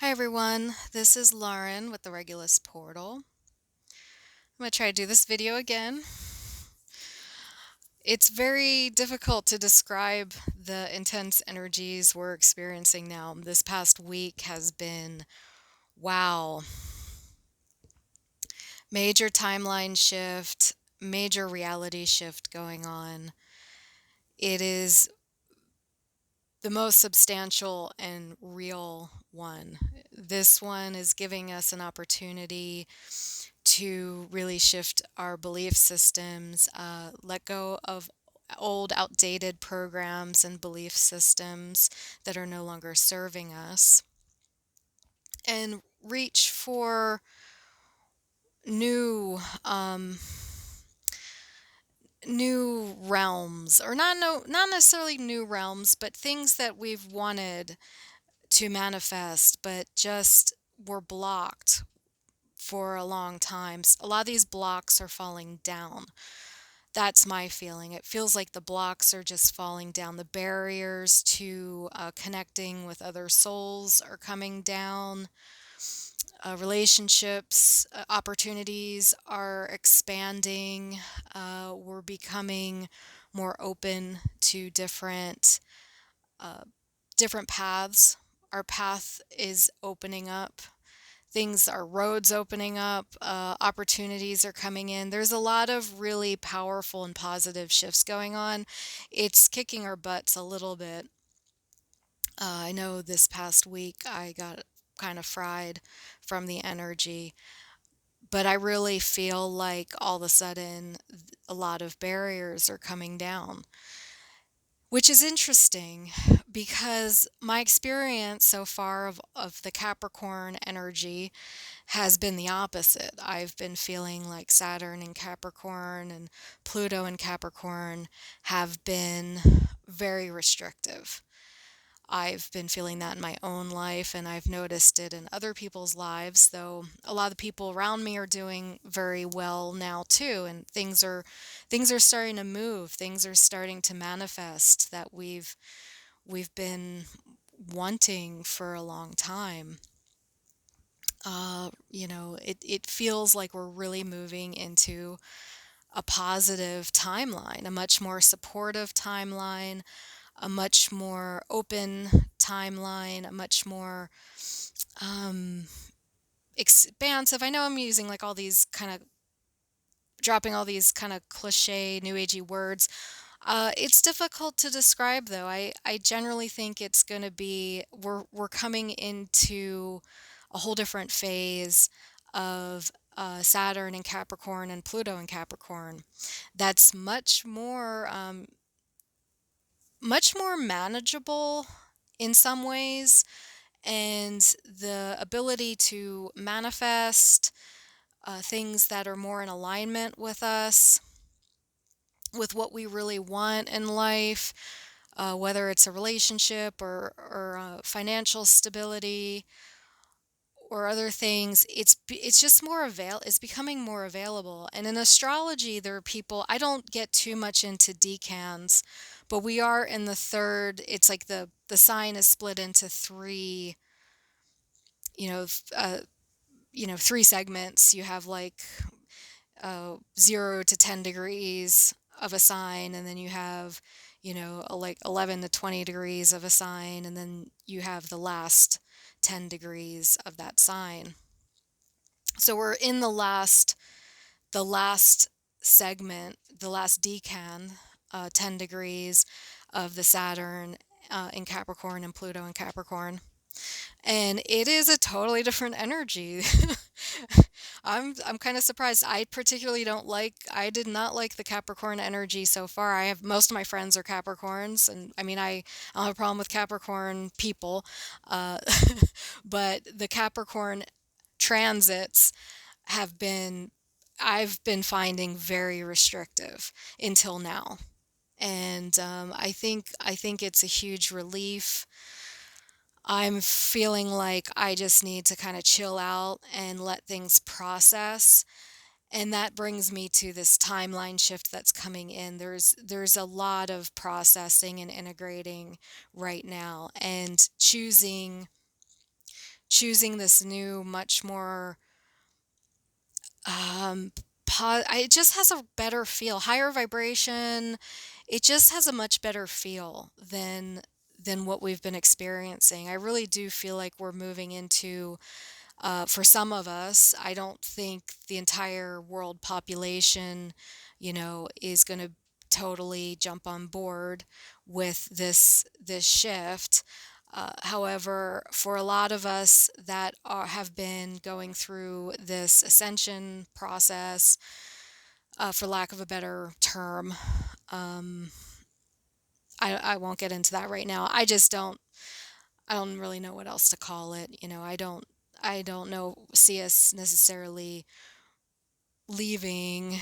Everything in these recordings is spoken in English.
Hi everyone, this is Lauren with the Regulus Portal. I'm going to try to do this video again. It's very difficult to describe the intense energies we're experiencing now. This past week has been, wow, major timeline shift, major reality shift going on. It is the most substantial and real one. This one is giving us an opportunity to really shift our belief systems, let go of old, outdated programs and belief systems that are no longer serving us, and reach for new new realms, or not necessarily new realms, but things that we've wanted to manifest but just were blocked for a long time. A lot of these blocks are falling down. That's my feeling. It feels like the blocks are just falling down. The barriers to connecting with other souls are coming down. Relationships, opportunities are expanding. We're becoming more open to different paths. Our path is opening up. Things are roads opening up, opportunities are coming in. There's a lot of really powerful and positive shifts going on. It's kicking our butts a little bit. I know this past week I got kind of fried from the energy, but I really feel like all of a sudden a lot of barriers are coming down, which is interesting because my experience so far of the Capricorn energy has been the opposite. I've been feeling like Saturn in Capricorn and Pluto in Capricorn have been very restrictive. I've been feeling that in my own life, and I've noticed it in other people's lives, though a lot of the people around me are doing very well now too, and things are starting to move. Things are starting to manifest that we've been wanting for a long time. It feels like we're really moving into a positive timeline, a much more supportive timeline, a much more open timeline, a much more um, expansive. I know I'm using like all these kind of dropping all these kind of cliche new agey words. It's difficult to describe though. I generally think it's going to be we're coming into a whole different phase of Saturn and Capricorn and Pluto and Capricorn. That's much more manageable in some ways, and the ability to manifest things that are more in alignment with us, with what we really want in life, whether it's a relationship or financial stability or other things. It's just it's becoming more available. And in astrology, there are people. I don't get too much into decans, but we are in the third. It's like the sign is split into three. You know, three segments. You have like 0 to 10 degrees of a sign, and then you have, like 11 to 20 degrees of a sign, and then you have the last 10 degrees of that sign. So we're in the last segment, the last decan, 10 degrees of the Saturn in Capricorn and Pluto in Capricorn. And it is a totally different energy. I'm kind of surprised. I did not like the Capricorn energy so far. I have most of my friends are Capricorns, and I mean I don't have a problem with Capricorn people. Uh, but the Capricorn transits have been I've been finding very restrictive until now. And I think it's a huge relief. I'm feeling like I just need to kind of chill out and let things process. And that brings me to this timeline shift that's coming in. There's a lot of processing and integrating right now, and choosing this new, much more um it just has a better feel, higher vibration. It just has a much better feel than what we've been experiencing. I really do feel like we're moving into, for some of us, I don't think the entire world population, is going to totally jump on board with this shift. However, for a lot of us that have been going through this ascension process, for lack of a better term, um, I won't get into that right now. I don't really know what else to call it. I don't know, see us necessarily leaving.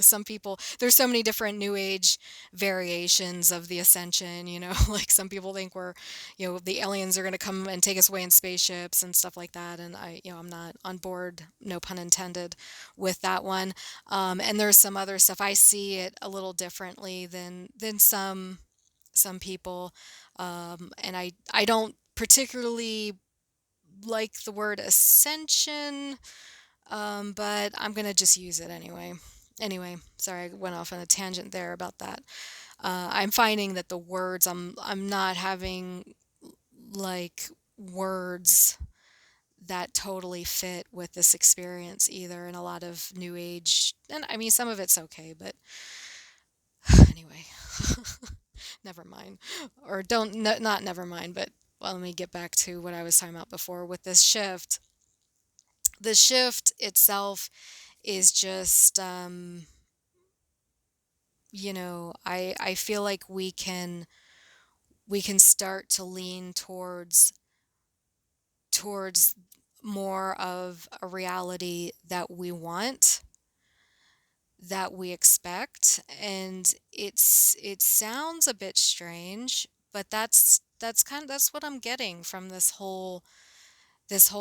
Some people, there's so many different new age variations of the ascension, like some people think the aliens are going to come and take us away in spaceships and stuff like that. And I'm not on board, no pun intended, with that one. And there's some other stuff. I see it a little differently than some people. And I don't particularly like the word ascension, but I'm going to just use it anyway. Anyway, sorry, I went off on a tangent there about that. I'm finding that the words, I'm not having like words that totally fit with this experience either, in a lot of new age. And I mean, some of it's okay, but anyway, never mind. Or don't, no, not never mind, but well, let me get back to what I was talking about before with this shift. The shift itself is just, I feel like we can start to lean towards more of a reality that we want, that we expect. And it sounds a bit strange, but that's what I'm getting from this whole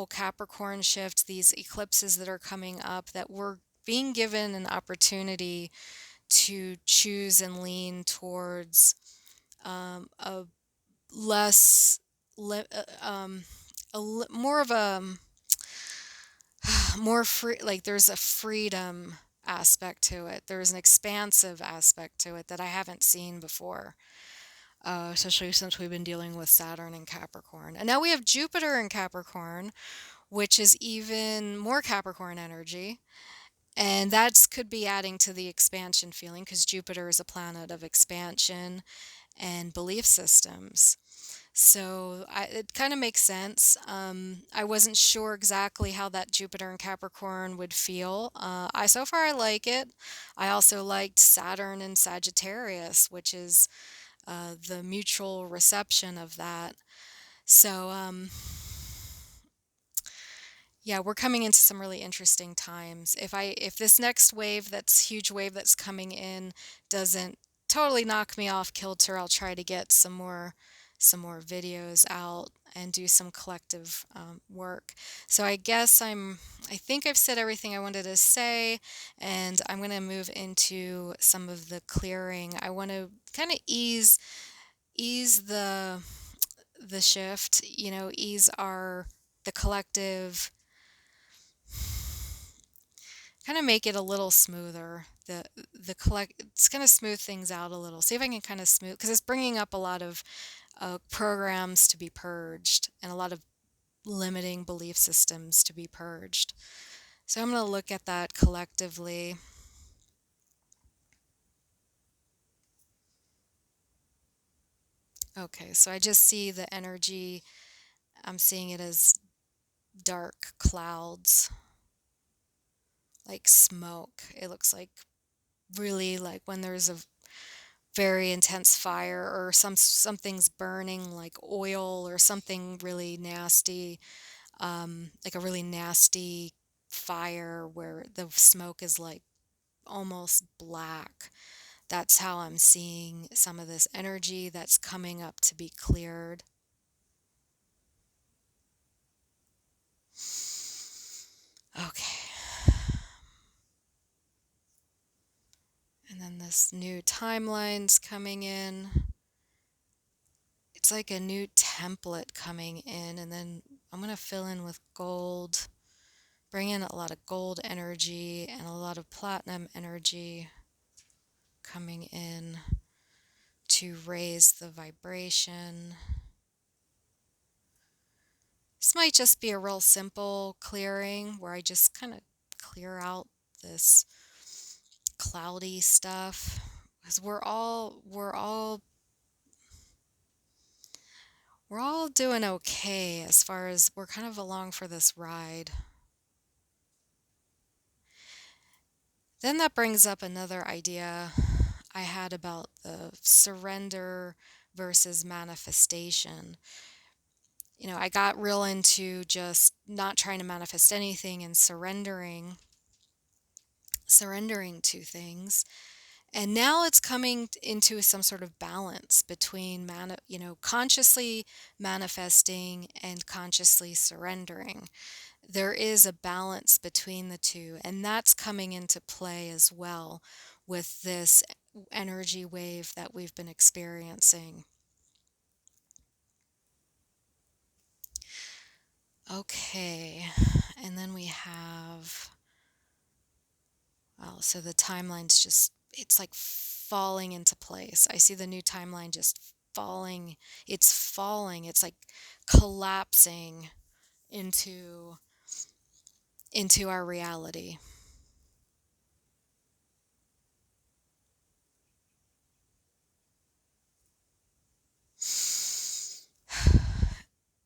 Capricorn shift, these eclipses that are coming up, that we're being given an opportunity to choose and lean towards, a less, more of a more free, like there's a freedom aspect to it. There's an expansive aspect to it that I haven't seen before. Especially since we've been dealing with Saturn and Capricorn. And now we have Jupiter in Capricorn, which is even more Capricorn energy. And that could be adding to the expansion feeling, because Jupiter is a planet of expansion and belief systems. So it kind of makes sense. I wasn't sure exactly how that Jupiter and Capricorn would feel. So far I like it. I also liked Saturn and Sagittarius, which is, the mutual reception of that. So, yeah, we're coming into some really interesting times. If this next wave, that's huge wave that's coming in, doesn't totally knock me off kilter, I'll try to get some more videos out and do some collective, work. So I think I've said everything I wanted to say, and I'm going to move into some of the clearing. I want to kind of ease the shift, ease the collective, kind of make it a little smoother. It's going to smooth things out a little. See if I can kind of smooth, because it's bringing up a lot of, programs to be purged, and a lot of limiting belief systems to be purged. So I'm going to look at that collectively. Okay, so I just see the energy. I'm seeing it as dark clouds, like smoke. It looks like, really, like when there's a very intense fire, or something's burning, like oil or something really nasty, like a really nasty fire where the smoke is like almost black. That's how I'm seeing some of this energy that's coming up to be cleared. Okay. And then this new timeline's coming in. It's like a new template coming in, and then I'm going of fill in with gold. Bring in a lot of gold energy and a lot of platinum energy coming in to raise the vibration. This might just be a real simple clearing where I just kind of clear out this cloudy stuff, because we're all doing okay as far as we're kind of along for this ride. Then that brings up another idea I had about the surrender versus manifestation. I got real into just not trying to manifest anything and surrendering to things. And now it's coming into some sort of balance between consciously manifesting and consciously surrendering. There is a balance between the two, and that's coming into play as well with this energy wave that we've been experiencing. Okay, and then we have, well, so the timeline's it's like falling into place. I see the new timeline just falling. It's like collapsing into our reality.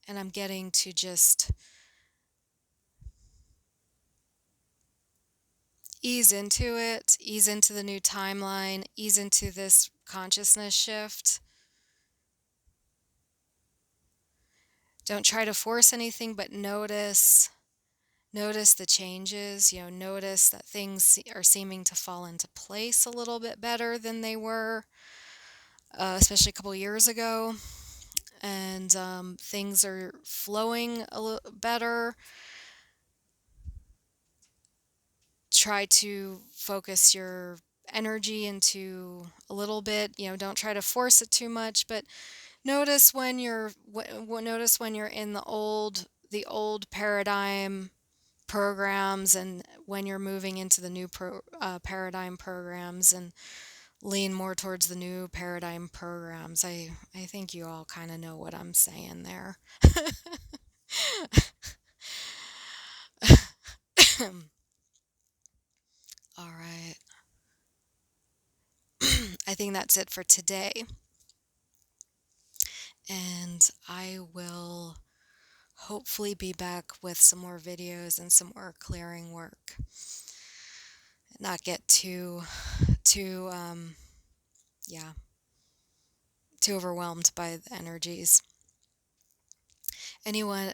And I'm getting to just ease into it, ease into the new timeline, ease into this consciousness shift. Don't try to force anything, but notice the changes. Notice that things are seeming to fall into place a little bit better than they were, especially a couple years ago. And things are flowing a little better. Try to focus your energy into a little bit. Don't try to force it too much, but notice when you're in the old paradigm programs, and when you're moving into the new paradigm programs, and lean more towards the new paradigm programs. I think you all kind of know what I'm saying there. All right. I think that's it for today. And I will hopefully be back with some more videos and some more clearing work. Not get too overwhelmed by the energies. Anyway,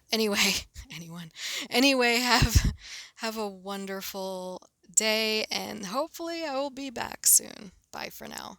have a wonderful day, and hopefully I will be back soon. Bye for now.